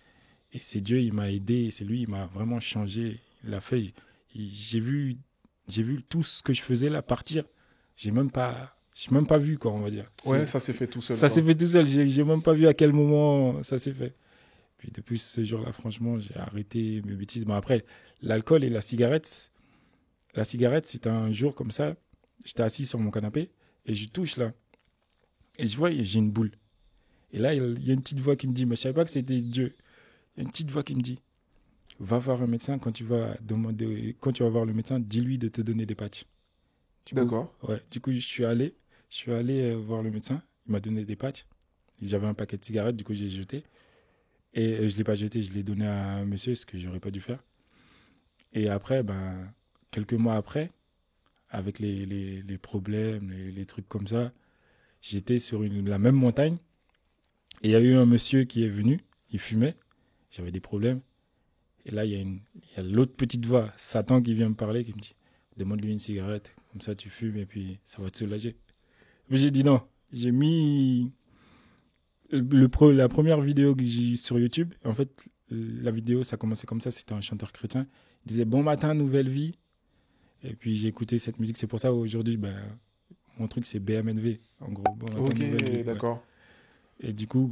Speaker 2: Et c'est Dieu, il m'a aidé. Et c'est lui, il m'a vraiment changé. Il l'a fait. J'ai vu tout ce que je faisais là partir. J'ai même pas vu, quoi, on va dire.
Speaker 1: Ouais, ça s'est fait tout seul.
Speaker 2: Ça
Speaker 1: quoi.
Speaker 2: s'est fait tout seul. J'ai même pas vu à quel moment ça s'est fait. Puis depuis ce jour-là, franchement, j'ai arrêté mes bêtises. Bon, après, l'alcool et la cigarette, c'était un jour comme ça. J'étais assis sur mon canapé et je touche là. Et je vois, j'ai une boule. Et là, il y a une petite voix qui me dit, mais je savais pas que c'était Dieu. Il y a une petite voix qui me dit, va voir un médecin, quand tu vas voir le médecin, dis-lui de te donner des patchs.
Speaker 1: D'accord.
Speaker 2: Du coup, je suis allé voir le médecin, il m'a donné des patchs. J'avais un paquet de cigarettes, du coup, j'ai jeté. Et je ne l'ai pas jeté, je l'ai donné à un monsieur, ce que j'aurais pas dû faire. Et après, quelques mois après, avec les problèmes, les trucs comme ça, j'étais sur la même montagne. Et il y a eu un monsieur qui est venu, il fumait, j'avais des problèmes. Et là, il y a l'autre petite voix, Satan, qui vient me parler, qui me dit, demande-lui une cigarette, comme ça tu fumes et puis ça va te soulager. Mais j'ai dit non. J'ai mis la première vidéo que j'ai sur YouTube. En fait, la vidéo, ça commençait comme ça, c'était un chanteur chrétien. Il disait, bon matin, nouvelle vie. Et puis j'ai écouté cette musique, c'est pour ça aujourd'hui, mon truc c'est BMNV, en gros. Bon matin, nouvelle vie.
Speaker 1: D'accord.
Speaker 2: Et du coup,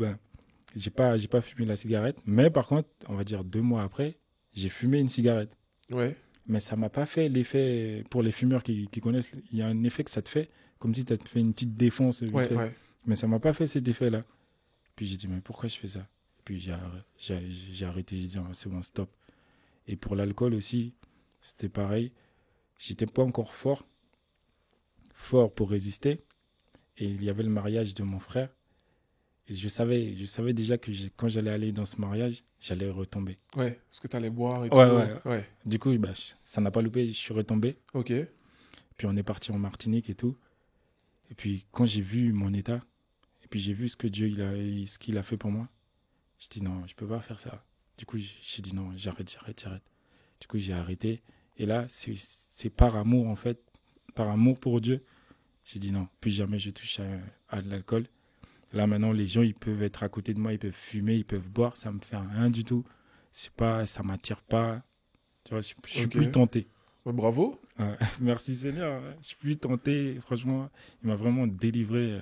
Speaker 2: j'ai pas fumé la cigarette. Mais par contre, on va dire 2 mois après, j'ai fumé une cigarette.
Speaker 1: Ouais.
Speaker 2: Mais ça m'a pas fait l'effet, pour les fumeurs qui connaissent, il y a un effet que ça te fait, comme si ça te fait une petite défonce.
Speaker 1: Ouais.
Speaker 2: Mais ça m'a pas fait cet effet-là. Puis j'ai dit, mais pourquoi je fais ça? Puis j'ai arrêté, j'ai dit, c'est bon, stop. Et pour l'alcool aussi, c'était pareil. J'étais pas encore fort pour résister. Et il y avait le mariage de mon frère. Et je savais déjà que quand j'allais aller dans ce mariage, j'allais retomber.
Speaker 1: Ouais, parce que t'allais boire et tout.
Speaker 2: Ouais. Du coup, ça n'a pas loupé, je suis retombé.
Speaker 1: Ok.
Speaker 2: Puis on est parti en Martinique et tout. Et puis quand j'ai vu mon état, et puis j'ai vu ce que Dieu ce qu'il a fait pour moi, j'ai dit non, je peux pas faire ça. Du coup, j'ai dit non, j'arrête. Du coup, j'ai arrêté. Et là, c'est par amour, en fait, par amour pour Dieu. J'ai dit non, plus jamais je touche à de l'alcool. Là, maintenant, les gens, ils peuvent être à côté de moi, ils peuvent fumer, ils peuvent boire, ça me fait rien du tout. Ça m'attire pas. Tu vois, je suis plus tenté.
Speaker 1: Ouais, bravo.
Speaker 2: Merci Seigneur. Je suis plus tenté. Franchement, il m'a vraiment délivré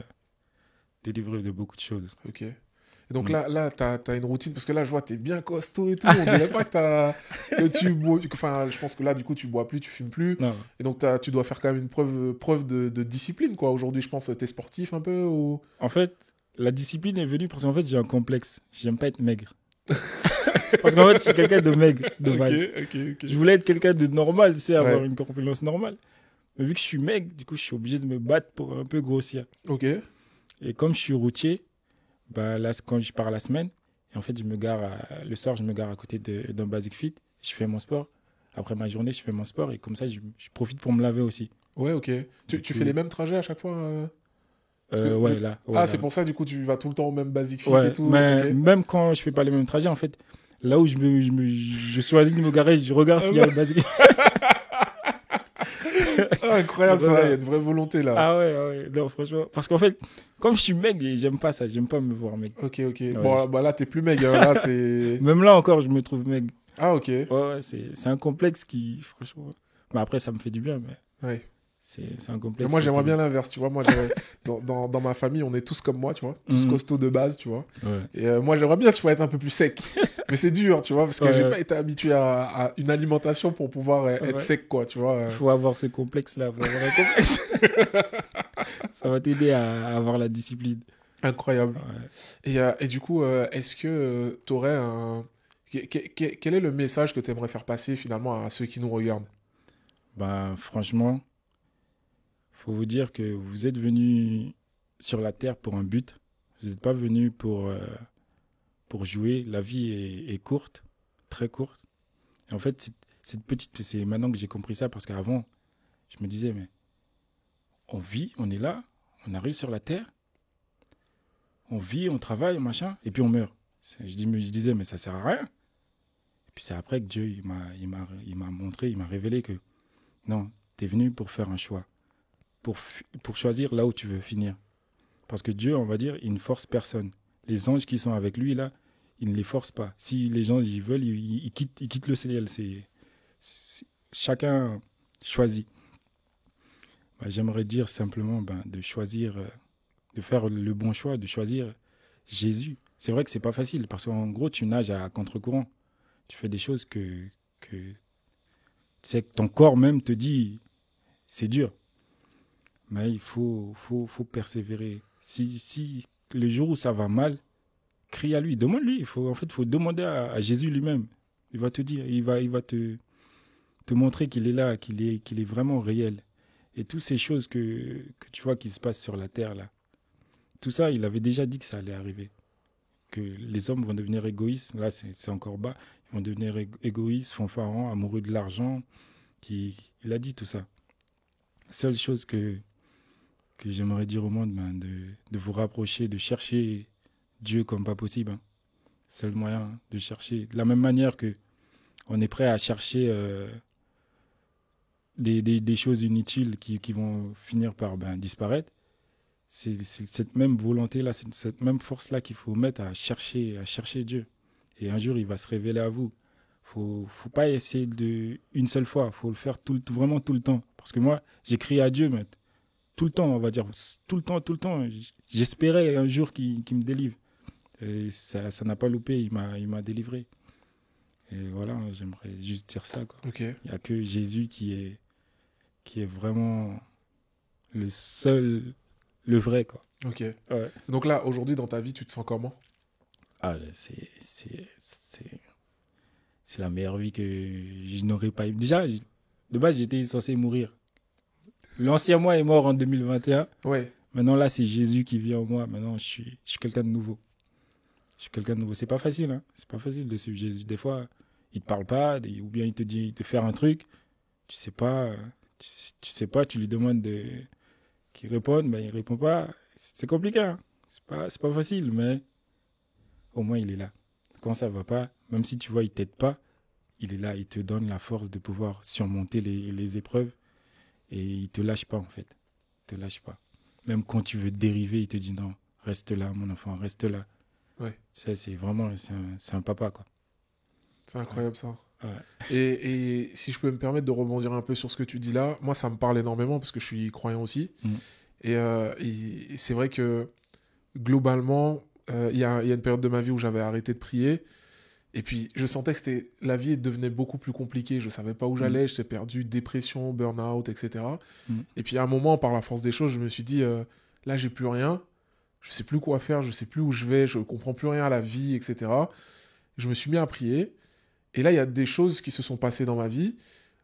Speaker 2: de beaucoup de choses.
Speaker 1: Ok. Et donc là t'as une routine, parce que là, je vois, t'es bien costaud et tout. On dirait pas que tu bois. Enfin, je pense que là, du coup, tu bois plus, tu fumes plus.
Speaker 2: Non.
Speaker 1: Et donc, tu dois faire quand même une preuve de discipline, quoi. Aujourd'hui, je pense, t'es sportif un peu ou...
Speaker 2: En fait, la discipline est venue parce qu'en fait, j'ai un complexe. J'aime pas être maigre. Parce qu'en fait, je suis quelqu'un de maigre, de base.
Speaker 1: Ok.
Speaker 2: Je voulais être quelqu'un de normal, tu sais, avoir une corpulence normale. Mais vu que je suis maigre, du coup, je suis obligé de me battre pour un peu grossir.
Speaker 1: Ok.
Speaker 2: Et comme je suis routier, là, quand je pars la semaine, et en fait, le soir, je me gare à côté d'un Basic Fit. Je fais mon sport. Après ma journée, je fais mon sport. Et comme ça, je profite pour me laver aussi.
Speaker 1: Ouais, ok. Tu fais les mêmes trajets à chaque fois
Speaker 2: là.
Speaker 1: C'est pour ça, du coup, tu vas tout le temps au même Basic Fit et tout.
Speaker 2: Mais même quand je fais pas les mêmes trajets, en fait, là où je choisis de me garer, je regarde s'il y a le Basic Fit.
Speaker 1: Incroyable, ça, il y a une vraie volonté là.
Speaker 2: Ah ouais, non, franchement. Parce qu'en fait, comme je suis maigre, j'aime pas ça, j'aime pas me voir maigre.
Speaker 1: Ok. Bon, là, t'es plus maigre, hein, là, c'est...
Speaker 2: Même là encore, je me trouve maigre.
Speaker 1: Ah, ok.
Speaker 2: Ouais, c'est un complexe qui, franchement... Mais après, ça me fait du bien, mais...
Speaker 1: Ouais.
Speaker 2: C'est un complexe.
Speaker 1: Mais moi, j'aimerais bien l'inverse, tu vois. Moi, dans ma famille, on est tous comme moi, tu vois. Tous costauds de base, tu vois.
Speaker 2: Ouais.
Speaker 1: Et moi, j'aimerais bien, tu vois, être un peu plus sec. Mais c'est dur, tu vois, parce que j'ai pas été habitué à une alimentation pour pouvoir être sec, quoi, tu vois.
Speaker 2: Il faut avoir ce complexe-là, faut avoir un complexe. Ça va t'aider à avoir la discipline.
Speaker 1: Incroyable. Ouais. Et du coup, est-ce que tu aurais un... Quel est le message que tu aimerais faire passer, finalement, à ceux qui nous regardent?
Speaker 2: Franchement... faut vous dire que vous êtes venus sur la terre pour un but. Vous n'êtes pas venus pour jouer. La vie est courte, très courte. Et en fait, c'est maintenant que j'ai compris ça, parce qu'avant, je me disais, mais on vit, on est là, on arrive sur la terre, on vit, on travaille, machin, et puis on meurt. Je disais, mais ça sert à rien. Et puis c'est après que Dieu, il m'a montré, il m'a révélé que non, tu es venu pour faire un choix. Pour choisir là où tu veux finir. Parce que Dieu, on va dire, il ne force personne. Les anges qui sont avec lui, là, il ne les force pas. Si les gens ils veulent, ils quittent le ciel. Chacun choisit. J'aimerais dire simplement de choisir, de faire le bon choix, de choisir Jésus. C'est vrai que c'est pas facile parce qu'en gros, tu nages à contre-courant. Tu fais des choses que tu sais que ton corps même te dit c'est dur. Mais il faut persévérer. Si le jour où ça va mal, crie à lui, demande-lui. Il faut demander à Jésus lui-même. Il va te dire, il va te montrer qu'il est là, qu'il est vraiment réel. Et toutes ces choses que tu vois qui se passent sur la terre, là, tout ça, il avait déjà dit que ça allait arriver. Que les hommes vont devenir égoïstes. Là, c'est encore bas. Ils vont devenir égoïstes, fanfarons, amoureux de l'argent. Il a dit tout ça. La seule chose que j'aimerais dire au monde, de vous rapprocher, de chercher Dieu comme pas possible. Hein. C'est le moyen de chercher. De la même manière que on est prêt à chercher des choses inutiles qui vont finir par disparaître. C'est cette même volonté-là, c'est cette même force-là qu'il faut mettre à chercher Dieu. Et un jour, il va se révéler à vous. Faut pas essayer une seule fois. Faut le faire vraiment tout le temps. Parce que moi, j'ai crié à Dieu, mais tout le temps, on va dire. Tout le temps. J'espérais un jour qu'il me délivre. Et ça n'a pas loupé. Il m'a délivré. Et voilà, j'aimerais juste dire ça, quoi.
Speaker 1: Okay.
Speaker 2: Il n'y a que Jésus qui est vraiment le seul, le vrai, quoi.
Speaker 1: Ok.
Speaker 2: Ouais.
Speaker 1: Donc là, aujourd'hui, dans ta vie, tu te sens comment ?
Speaker 2: C'est la meilleure vie que je n'aurais pas eu. Déjà, de base, j'étais censé mourir. L'ancien moi est mort en 2021.
Speaker 1: Ouais.
Speaker 2: Maintenant, là, c'est Jésus qui vit en moi. Maintenant, je suis quelqu'un de nouveau. C'est pas facile, hein. C'est pas facile de suivre Jésus. Des fois, il te parle pas, ou bien il te dit de faire un truc. Tu sais pas, tu lui demandes qu'il réponde, mais il répond pas. C'est compliqué, hein. C'est pas facile, mais au moins il est là. Quand ça va pas, même si tu vois, il t'aide pas, il est là, il te donne la force de pouvoir surmonter les épreuves et il te lâche pas, en fait. Il te lâche pas. Même quand tu veux dériver, il te dit non, reste là, mon enfant, reste là.
Speaker 1: Ouais.
Speaker 2: C'est vraiment, c'est un papa, quoi.
Speaker 1: C'est incroyable, ça.
Speaker 2: Ouais.
Speaker 1: Et si je peux me permettre de rebondir un peu sur ce que tu dis là, moi, ça me parle énormément parce que je suis croyant aussi. Et c'est vrai que globalement, il y a une période de ma vie où j'avais arrêté de prier. Et puis, je sentais que la vie devenait beaucoup plus compliquée. Je ne savais pas où j'allais. J'étais perdu, dépression, burn-out, etc. Et puis, à un moment, par la force des choses, je me suis dit, là, j'ai plus rien. Je ne sais plus quoi faire. Je ne sais plus où je vais. Je ne comprends plus rien à la vie, etc. Je me suis mis à prier. Et là, il y a des choses qui se sont passées dans ma vie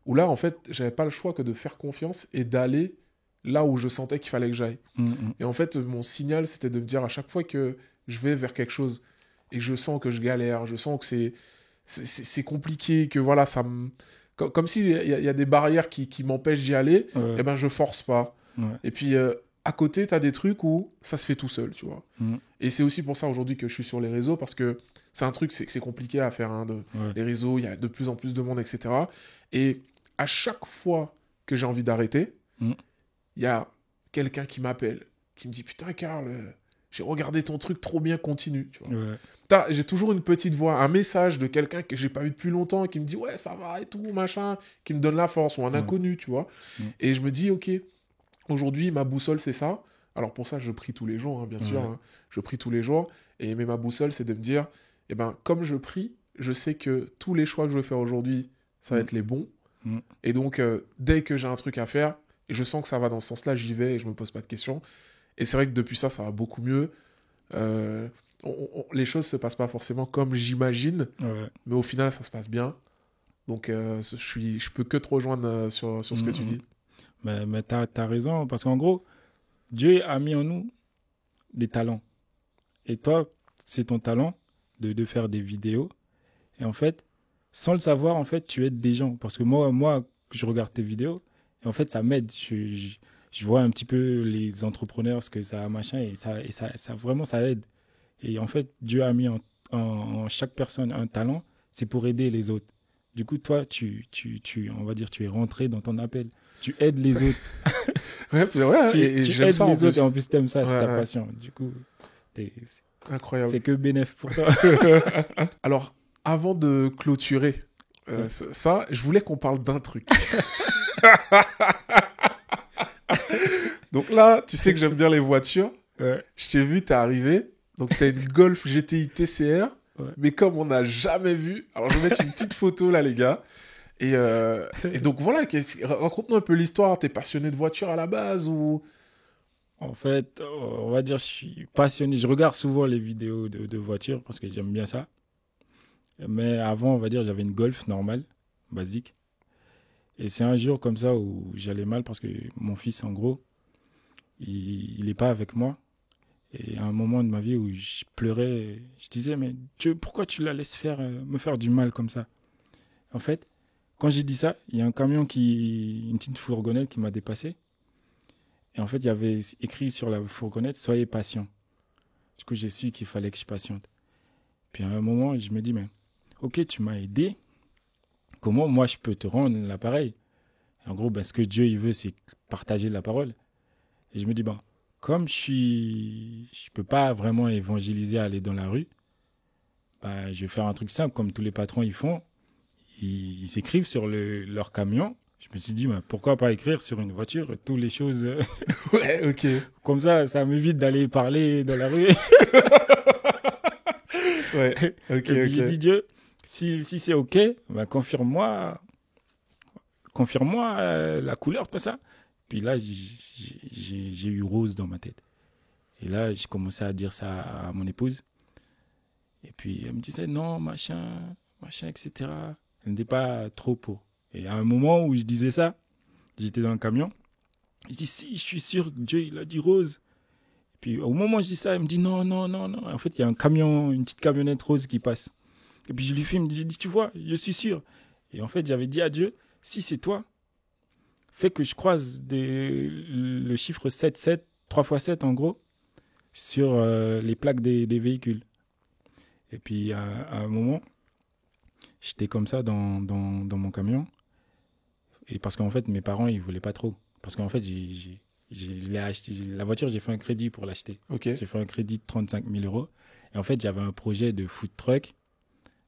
Speaker 1: où là, en fait, je n'avais pas le choix que de faire confiance et d'aller là où je sentais qu'il fallait que j'aille. Et en fait, mon signal, c'était de me dire à chaque fois que je vais vers quelque chose et que je sens que je galère, je sens que c'est compliqué, que voilà, ça me... Comme s'il y a des barrières qui m'empêchent d'y aller,
Speaker 2: Ouais.
Speaker 1: et ben je force pas.
Speaker 2: Ouais.
Speaker 1: Et puis, à côté, tu as des trucs où ça se fait tout seul, tu vois. Et c'est aussi pour ça aujourd'hui que je suis sur les réseaux, parce que c'est un truc, c'est compliqué à faire, hein,
Speaker 2: Ouais.
Speaker 1: les réseaux, il y a de plus en plus de monde, etc. Et à chaque fois que j'ai envie d'arrêter, il y a quelqu'un qui m'appelle, qui me dit « Putain, Karl, j'ai regardé ton truc, trop bien, continue. » tu vois.
Speaker 2: Ouais.
Speaker 1: J'ai toujours une petite voix, un message de quelqu'un que j'ai pas vu depuis longtemps, qui me dit « Ouais, ça va et tout, machin », qui me donne la force, ou un inconnu, tu vois. Et je me dis « Ok, aujourd'hui, ma boussole, c'est ça. » Alors pour ça, je prie tous les jours, hein, bien sûr. Hein. Je prie tous les jours. Mais ma boussole, c'est de me dire « Eh ben, comme je prie, je sais que tous les choix que je vais faire aujourd'hui, ça va être les bons. Et donc, dès que j'ai un truc à faire, et je sens que ça va dans ce sens-là, j'y vais et je me pose pas de questions. Et c'est vrai que depuis ça, ça va beaucoup mieux. Les choses se passent pas forcément comme j'imagine, mais au final, ça se passe bien. Donc, je peux que te rejoindre sur ce que tu dis.
Speaker 2: Mais t'as raison, parce qu'en gros, Dieu a mis en nous des talents. Et toi, c'est ton talent de faire des vidéos. Et en fait, sans le savoir, en fait, tu aides des gens. Parce que moi, je regarde tes vidéos, et en fait, ça m'aide. Je vois un petit peu les entrepreneurs, ce que ça machin, et ça vraiment, ça aide. Et en fait, Dieu a mis en chaque personne un talent, c'est pour aider les autres. Du coup, toi, on va dire, tu es rentré dans ton appel. Tu aides les autres.
Speaker 1: Ouais, c'est vrai.
Speaker 2: tu aides
Speaker 1: ça,
Speaker 2: les autres, et en plus, t'aimes ça, c'est ta
Speaker 1: ouais.
Speaker 2: passion. Du coup,
Speaker 1: incroyable.
Speaker 2: C'est que bénéf pour toi.
Speaker 1: Alors, avant de clôturer, Ça, je voulais qu'on parle d'un truc. Donc là, tu sais que j'aime bien les voitures.
Speaker 2: Ouais.
Speaker 1: Je t'ai vu, t'es arrivé. Donc t'as une Golf GTI TCR.
Speaker 2: Ouais.
Speaker 1: Mais comme on n'a jamais vu, alors je vais mettre une petite photo là, les gars. Et donc voilà, raconte-nous un peu l'histoire. T'es passionné de voiture à la base ou...
Speaker 2: En fait, on va dire, je suis passionné. Je regarde souvent les vidéos de voitures parce que j'aime bien ça. Mais avant, on va dire, j'avais une Golf normale, basique. Et c'est un jour comme ça où j'allais mal parce que mon fils, en gros, il n'est pas avec moi. Et à un moment de ma vie où je pleurais, je disais, mais Dieu, pourquoi tu la laisses me faire du mal comme ça? En fait, quand j'ai dit ça, il y a un camion une petite fourgonnette qui m'a dépassé. Et en fait, il y avait écrit sur la fourgonnette, soyez patient. Du coup, j'ai su qu'il fallait que je patiente. Puis à un moment, je me dis, mais ok, tu m'as aidé. Comment moi, je peux te rendre l'appareil? En gros, ce que Dieu il veut, c'est partager la parole. Et je me dis, comme je peux pas vraiment évangéliser, aller dans la rue, je vais faire un truc simple, comme tous les patrons ils font. Ils écrivent sur leur camion. Je me suis dit, pourquoi pas écrire sur une voiture toutes les choses.
Speaker 1: Ouais, ok.
Speaker 2: Comme ça m'évite d'aller parler dans la rue.
Speaker 1: Ouais, ok,
Speaker 2: Et puis j'ai dit, Dieu, si c'est ok, confirme-moi la couleur, tout ça. Puis là, j'ai eu rose dans ma tête. Et là, j'ai commencé à dire ça à mon épouse. Et puis elle me disait non, machin, etc. Elle n'était pas trop pour. Et à un moment où je disais ça, j'étais dans le camion. Je dis si, je suis sûr que Dieu, il a dit rose. Et puis au moment où je dis ça, elle me dit non, non, non, non. En fait, il y a un camion, une petite camionnette rose qui passe. Et puis je lui filme, j'ai dit tu vois, je suis sûr. Et en fait, j'avais dit à Dieu, si c'est toi, fais que je croise le chiffre 7, 3 x 7 en gros, sur les plaques des véhicules. Et puis à un moment, j'étais comme ça dans mon camion. Et parce qu'en fait, mes parents, ils voulaient pas trop. Parce qu'en fait, je l'ai acheté. La voiture, j'ai fait un crédit pour l'acheter.
Speaker 1: Ok.
Speaker 2: J'ai fait un crédit de 35 000 euros. Et en fait, j'avais un projet de food truck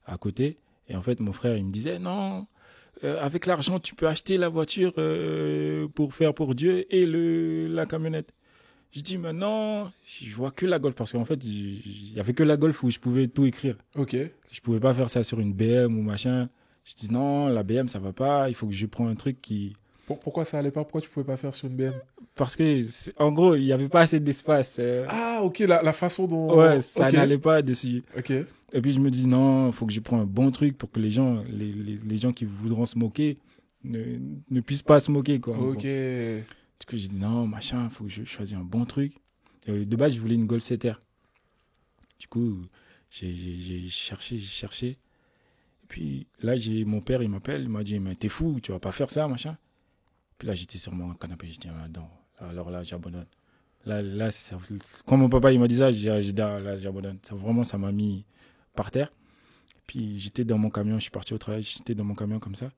Speaker 2: à côté. Et en fait, mon frère, il me disait, non, avec l'argent, tu peux acheter la voiture pour faire pour Dieu et la camionnette. Je dis, mais non, je vois que la Golf. Parce qu'en fait, il n'y avait que la Golf où je pouvais tout écrire.
Speaker 1: Ok.
Speaker 2: Je pouvais pas faire ça sur une BM ou machin. Je dis, non, la BM, ça va pas. Il faut que je prenne un truc qui...
Speaker 1: Pourquoi ça allait pas? Pourquoi tu pouvais pas faire sur une BM?
Speaker 2: Parce que, en gros, il n'y avait pas assez d'espace.
Speaker 1: Ah, ok, la façon dont...
Speaker 2: Ouais, ça
Speaker 1: Ok.
Speaker 2: n'allait pas dessus.
Speaker 1: Ok.
Speaker 2: Et puis je me dis, non, il faut que je prenne un bon truc pour que les gens qui voudront se moquer ne puissent pas se moquer, quoi.
Speaker 1: Ok.
Speaker 2: Du coup, j'ai dit, non, machin, il faut que je choisisse un bon truc. Et de base, je voulais une Golf 7R. Du coup, j'ai cherché. Et puis là, mon père, il m'appelle, il m'a dit, mais t'es fou, tu vas pas faire ça, machin. Puis là, j'étais sur mon canapé, je dis, ah, non, alors là, j'abandonne. Là, quand mon papa, il m'a dit ça, j'ai dit, ah, là, j'abandonne. Ça m'a mis par terre. Puis j'étais dans mon camion, je suis parti au travail, j'étais dans mon camion comme ça.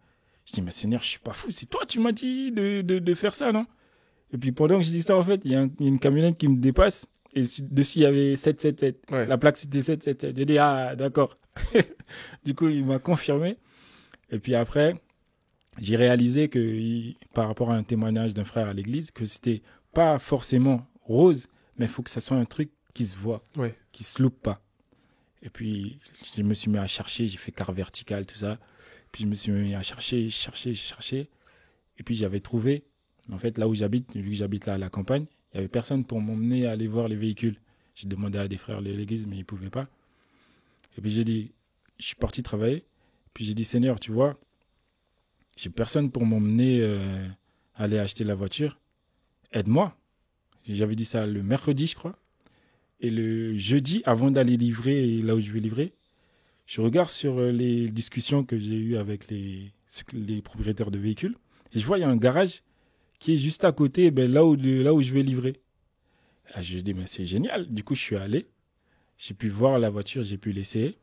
Speaker 2: Je dis, mais Seigneur, je suis pas fou, c'est toi, tu m'as dit de faire ça, non? Et puis pendant que je dis ça, en fait, il y a une camionnette qui me dépasse. Et dessus, il y avait 777.
Speaker 1: Ouais.
Speaker 2: La plaque, c'était 777. J'ai dit, ah, d'accord. Du coup, il m'a confirmé. Et puis après, j'ai réalisé que, par rapport à un témoignage d'un frère à l'église, que c'était pas forcément rose, mais il faut que ça soit un truc qui se voit,
Speaker 1: Ouais.
Speaker 2: qui se loupe pas. Et puis, je me suis mis à chercher, j'ai fait quart vertical, tout ça. Puis, je me suis mis à chercher. Et puis, j'avais trouvé, en fait, là où j'habite, vu que j'habite là à la campagne, il n'y avait personne pour m'emmener à aller voir les véhicules. J'ai demandé à des frères de l'église, mais ils ne pouvaient pas. Et puis, j'ai dit, je suis parti travailler. Puis, j'ai dit, Seigneur, tu vois, j'ai personne pour m'emmener aller acheter la voiture. Aide-moi. J'avais dit ça le mercredi, je crois. Et le jeudi, avant d'aller livrer là où je vais livrer, je regarde sur les discussions que j'ai eues avec les propriétaires de véhicules. Et je vois, il y a un garage qui est juste à côté, là où je vais livrer. Là, je dis, mais c'est génial. Du coup, je suis allé. J'ai pu voir la voiture, j'ai pu l'essayer.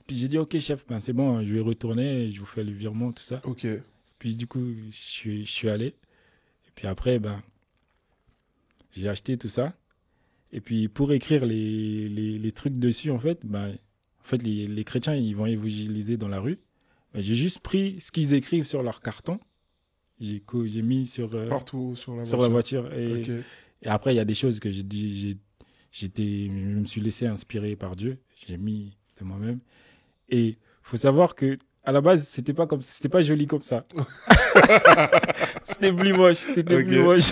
Speaker 2: Puis j'ai dit, ok, chef, c'est bon, je vais retourner, je vous fais le virement, tout ça.
Speaker 1: Ok.
Speaker 2: Puis du coup, je suis allé. Et puis après, j'ai acheté tout ça. Et puis pour écrire les trucs dessus, en fait, les chrétiens, ils vont évangéliser dans la rue. Ben, j'ai juste pris ce qu'ils écrivent sur leur carton. J'ai mis
Speaker 1: Partout sur la
Speaker 2: sur la
Speaker 1: voiture.
Speaker 2: voiture. Et,
Speaker 1: Ok.
Speaker 2: et après, il y a des choses que j'ai dit. Je me suis laissé inspirer par Dieu. J'ai mis de moi-même. Et faut savoir que à la base, c'était pas joli comme ça. C'était plus moche. C'était
Speaker 1: Ok.
Speaker 2: plus moche.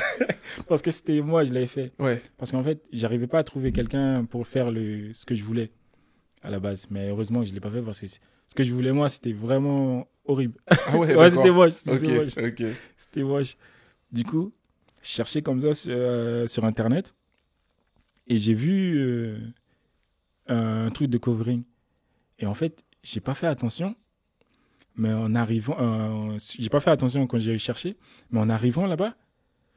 Speaker 2: Parce que c'était moi, je l'avais fait.
Speaker 1: Ouais.
Speaker 2: Parce qu'en fait, j'arrivais pas à trouver quelqu'un pour faire ce que je voulais à la base. Mais heureusement que je l'ai pas fait parce que ce que je voulais moi, c'était vraiment horrible.
Speaker 1: Ah ouais,
Speaker 2: Ouais,
Speaker 1: d'accord.
Speaker 2: c'était moche.
Speaker 1: Ok,
Speaker 2: C'était moche.
Speaker 1: ok.
Speaker 2: C'était moche. Du coup, je cherchais comme ça sur Internet et j'ai vu un truc de covering. Et en fait, j'ai pas fait attention. Mais en arrivant, j'ai pas fait attention quand j'ai cherché. Mais en arrivant là-bas,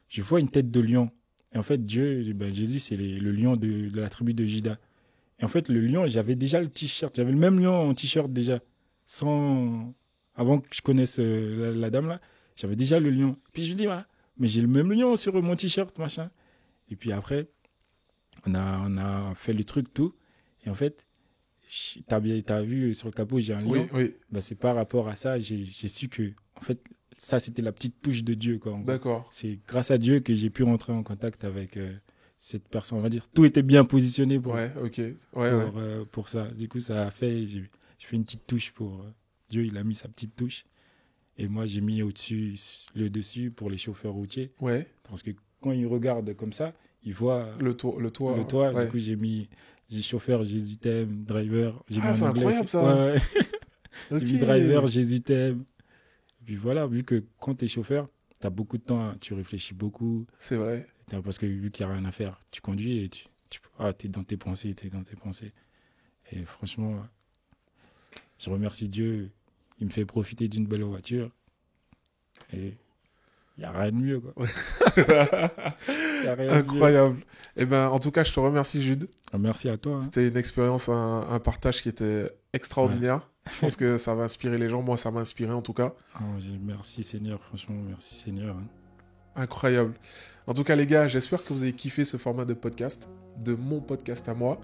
Speaker 2: je vois une tête de lion. Et en fait, Jésus, c'est le lion de la tribu de Juda. Et en fait, le lion, j'avais déjà le t-shirt. J'avais le même lion en t-shirt déjà. Avant que je connaisse la dame là, j'avais déjà le lion. Puis je me dis, ah, mais j'ai le même lion sur mon t-shirt, machin. Et puis après, on a fait le truc, tout. Et en fait, t'as vu sur le capot, j'ai un lion.
Speaker 1: Oui, oui.
Speaker 2: Bah, c'est par rapport à ça, j'ai su que, en fait, ça, c'était la petite touche de Dieu, quoi.
Speaker 1: D'accord.
Speaker 2: C'est grâce à Dieu que j'ai pu rentrer en contact avec cette personne. On va dire, tout était bien positionné
Speaker 1: Ouais, ok. Ouais.
Speaker 2: pour ça. Du coup, ça a fait, j'ai fait une petite touche pour Dieu, il a mis sa petite touche. Et moi, j'ai mis au-dessus, le dessus pour les chauffeurs routiers.
Speaker 1: Ouais.
Speaker 2: Parce que quand ils regardent comme ça, ils voient
Speaker 1: Le toit.
Speaker 2: le toit.
Speaker 1: Ouais.
Speaker 2: Du coup, j'ai chauffeur, Jésus t'aime, driver. J'ai mis
Speaker 1: Ah,
Speaker 2: en
Speaker 1: c'est
Speaker 2: anglais
Speaker 1: incroyable
Speaker 2: aussi.
Speaker 1: ça.
Speaker 2: Ouais, ouais.
Speaker 1: Ok.
Speaker 2: J'ai mis driver, Jésus t'aime. Et puis voilà, vu que quand tu es chauffeur, tu as beaucoup de temps, tu réfléchis beaucoup.
Speaker 1: C'est vrai.
Speaker 2: Parce que vu qu'il n'y a rien à faire, tu conduis et tu es dans tes pensées, Et franchement, je remercie Dieu. Il me fait profiter d'une belle voiture. Et il n'y a rien de mieux, quoi. Y a rien de mieux.
Speaker 1: Incroyable. Eh ben, en tout cas, je te remercie, Jude.
Speaker 2: Merci à toi. Hein.
Speaker 1: C'était une expérience, un partage qui était extraordinaire. Je pense que ça va inspirer les gens. Moi, ça m'a inspiré en tout cas.
Speaker 2: Merci Seigneur, franchement, merci Seigneur. Hein.
Speaker 1: Incroyable. En tout cas, les gars, j'espère que vous avez kiffé ce format de podcast, de mon podcast à moi.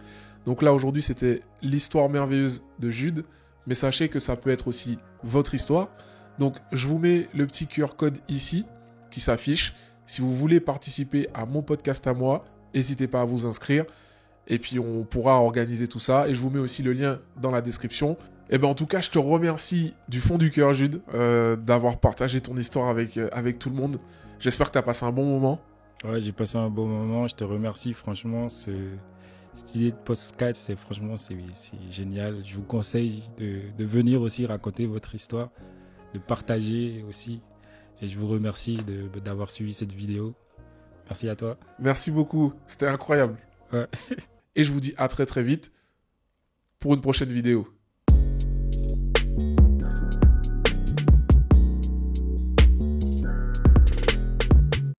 Speaker 1: Donc là, aujourd'hui, c'était l'histoire merveilleuse de Jude. Mais sachez que ça peut être aussi votre histoire. Donc, je vous mets le petit QR code ici qui s'affiche. Si vous voulez participer à mon podcast à moi, n'hésitez pas à vous inscrire. Et puis, on pourra organiser tout ça. Et je vous mets aussi le lien dans la description. Et ben, en tout cas, je te remercie du fond du cœur, Jude, d'avoir partagé ton histoire avec tout le monde. J'espère que tu as passé un bon moment.
Speaker 2: Ouais, j'ai passé un bon moment. Je te remercie, franchement. Cette idée de podcast, c'est génial. Je vous conseille de venir aussi raconter votre histoire, de partager aussi. Et je vous remercie d'avoir suivi cette vidéo. Merci à toi.
Speaker 1: Merci beaucoup. C'était incroyable.
Speaker 2: Ouais.
Speaker 1: Et je vous dis à très très vite pour une prochaine vidéo.